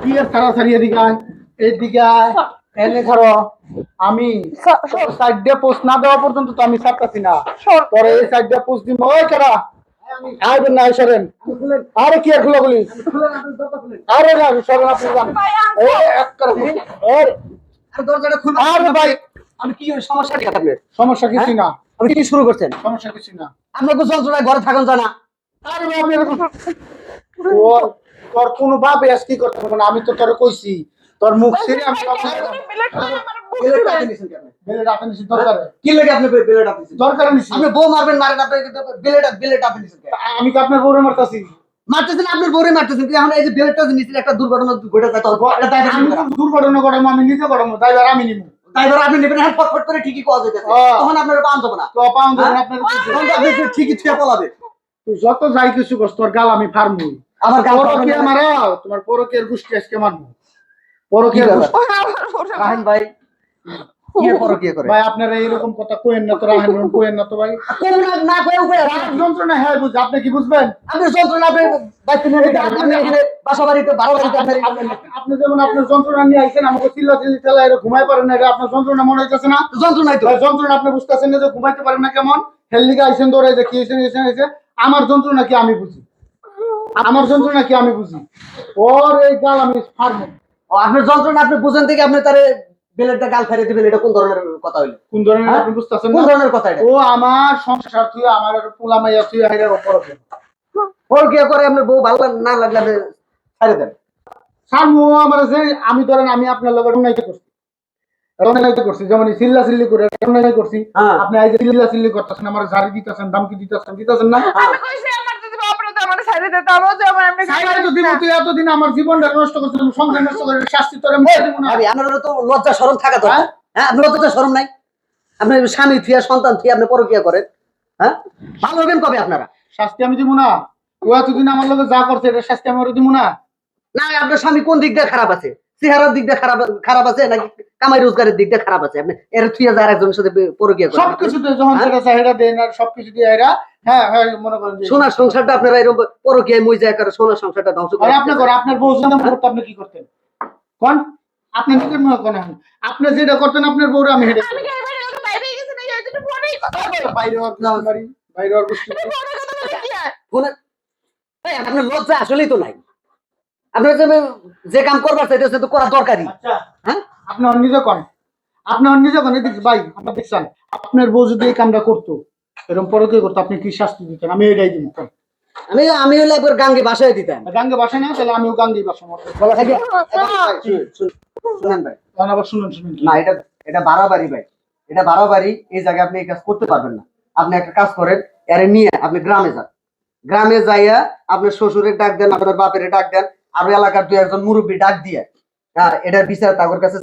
কি আর তাড়াতাড়ি এদিকে আয়, এদিকে আয়, এনে ধরো। আমি সাইড দিয়ে পোস্ট না দেওয়া পর্যন্ত তো আমি ছাড়তেছি না। পরে এই সাইড দিয়ে পোস্ট দিব। ওই কেডা আইবেন না, সরেন। আরে কি আর খোলাগুলি, আরে না সরেন, আপনি যান। এই এক করে দরজাটা খুলে। আরে ভাই, আমি কি সমস্যা কি আপনার? সমস্যা কিছু না, আপনি কি শুরু করছেন? সমস্যা কিছু না। আপনার তো যন্ত্রণায় ঘরে থাকুন জানা। আরে ভাই, আপনি এরকম তোর কোনো ভাবে আজ কি করতে পারবো না। আমি তো তোর কইছি, তোর মুখ ছেড়ে আমি বেলেট আপনি নিছি দরকার। কি লাগে আপনি বেলেট আপনি? দরকার নিছি। আপনি বউ মারবেন, মারেন, আপনি বেলেট আপনি নিছেন। আমি তো আপনার বউরে মারতাছি। মারতেছেন, আপনার বউরে মারতেছেন। এখন এই যে বেলেটটা যে নিছেন, একটা দুর্ঘটনা ঘটে যায়, তখন এটা দায়ভার আমি তো দুর্ঘটনা ঘটাবো, আমি নিজে ঘটাবো, ড্রাইভার আমি নিবো। দায়ভার আপনি নেবেন। হ্যাঁ, ফটফট করে ঠিকই কওয়া যাইতেছে, তখন আপনার পান যাবে না। তো পাউন্ড আপনার তখন তো আপনি ঠিকই ছুঁয়ে পলাবে। তুই যত যাই কিছু করছ, তোর গাল আমি ফার্মু। আমার গাল পরকে মারাও, তোমার পরকের গোষ্ঠী আজকে মারবো। পরকের রাহেন ভাই কি পরকিয়া করে? ভাই আপনারা এইরকম কথা কইেন না তো, রাহেন কইেন না তো ভাই। কোন না কই উপায় রাত যন্ত্রণা হ্যাঁ বুঝ, আপনি কি বুঝবেন? আপনি যন্ত্রণা আপনি বাইতে নিয়ে আপনি এখানে বাসা বাড়িতে বারো বাড়িতে আপনি যেমন আপনার যন্ত্রণা নিয়ে আইছেন, আমাকে চিল্লাচিল্লি চালা এর ঘুমাই পারেন না, এটা আপনার যন্ত্রণা মনে হইতেছে না? যন্ত্রণাই তো যন্ত্রণা আপনি বুঝতেছেন না যে ঘুমাইতে পারেন না কেমন? হেলদিকে আইছেন ধরে যে কি হইছে, আমার যন্ত্রণা কি আমি বুঝি, আমার যন্ত্রণা কি আমি বুঝি। ওর এই গাল আমি ফাড়বো। আপনার যন্ত্রণা আপনি বুঝেন থেকে আপনি তারে বেলেটটা গাল ফাড়িয়ে দিবেন, এটা কোন ধরনের কথা হইলো? কোন ধরনের আপনি বুঝতেছেন না? কোন ধরনের কথা এটা? ও আমার সংসার তুই আমার পোলা মাইয়া তুই হাইরার উপর আছে। পরকিয়া করে আপনার বউ ভালো না লাগলে আপনি ছাড়ে দেন। সামু আমার যে আমি ধরেন আমি আপনার লগে রনাইতে করছি, রনাইতে করছি, যেমন চিল্লাচিল্লি করে রনাই করছি। আপনি এই যে চিল্লাচিল্লি করতেছেন, আমার ঝাড়ি দিতেছেন, ধমকি দিতেছেন না? আমি কইছি আমার যদি অপরাধ আমার ছাইরে দিতে হবে, যে আমার এমনি সাইরা তো দিব, তুই এতদিন আমার জীবনটা নষ্ট করছিস, সংসার নষ্ট করে শাস্তি তোর আমি দেব না। ভাবি আপনার তো লজ্জা শরম থাকা তো, হ্যাঁ আপনার লজ্জা শরম নাই? আপনি স্বামী থিয়া সন্তান থিয়া আপনি পরকিয়া করেন, হ্যাঁ? ভালো হবেন কবে আপনারা? শাস্তি আমি দিব না? ও এতদিন আমার লগে যা করছে এটা শাস্তি আমি ওরে দিব না? না, আপনার স্বামী কোন দিক দিয়ে খারাপ আছে? চেহারার দিক দিয়ে খারাপ আছে নাকি কামাই রোজগারের দিক দিয়ে খারাপ আছে? আপনি এর থুইয়া যায় একজনের সাথে পরকিয়া করেন। সবকিছুতে যখন যেটা চাহিদা দেন আর সবকিছু দিয়ে এরা হ্যাঁ হ্যাঁ মনে করেন যে সোনার সংসারটা আপনারা এরকম পরকিয়ায় মই যায় করে সোনার সংসারটা ধ্বংস করে। আপনি করে আপনার বউ যদি করতে আপনি কি করতেন কোন? আপনি নিজের মনে করেন আপনি যেটা করতেন আপনার বউরে আমি হেডে আমি কি এবারে ওর বাইরে গেছি না, এই জন্য ফোনেই কথা বলি। বাইরে আর না মারি, বাইরে আর গোষ্ঠী ফোনে কথা বলি কি আর? ফোনে এই আপনার লজ্জা আসলেই তো নাই। আপনার যে কাম করবার চাইতেছে তো করা দরকারই। আচ্ছা হ্যাঁ, আপনি নিজে কোন, আপনি নিজে কোন এদিকে ভাই আপনি দেখছেন আপনার বউ যদি এই কামটা করতো, এরকম পরে কি করতো, আপনি কি শাস্তি দিতেন? আমি এটাই দিব। আমি হলে একবার গাঙ্গে বাসায় দিতাম। গাঙ্গে বাসা না, তাহলে আমিও গাঙ্গেই বাসা মতো বলা থাকে শুনেন ভাই, আবার শুনুন না এটা বাড়াবাড়ি ভাই, এটা বাড়াবাড়ি। এই জায়গায় আপনি এই কাজ করতে পারবেন না। আপনি একটা কাজ করেন, এরে নিয়ে আপনি গ্রামে যান। গ্রামে যাইয়া আপনার শ্বশুরের ডাক দেন, আপনার বাপের ডাক দেন, আর এলাকার দুই একজন মুরব্বী ডাক দিয়ে, হ্যাঁ, এটার বিচার তাদের কাছে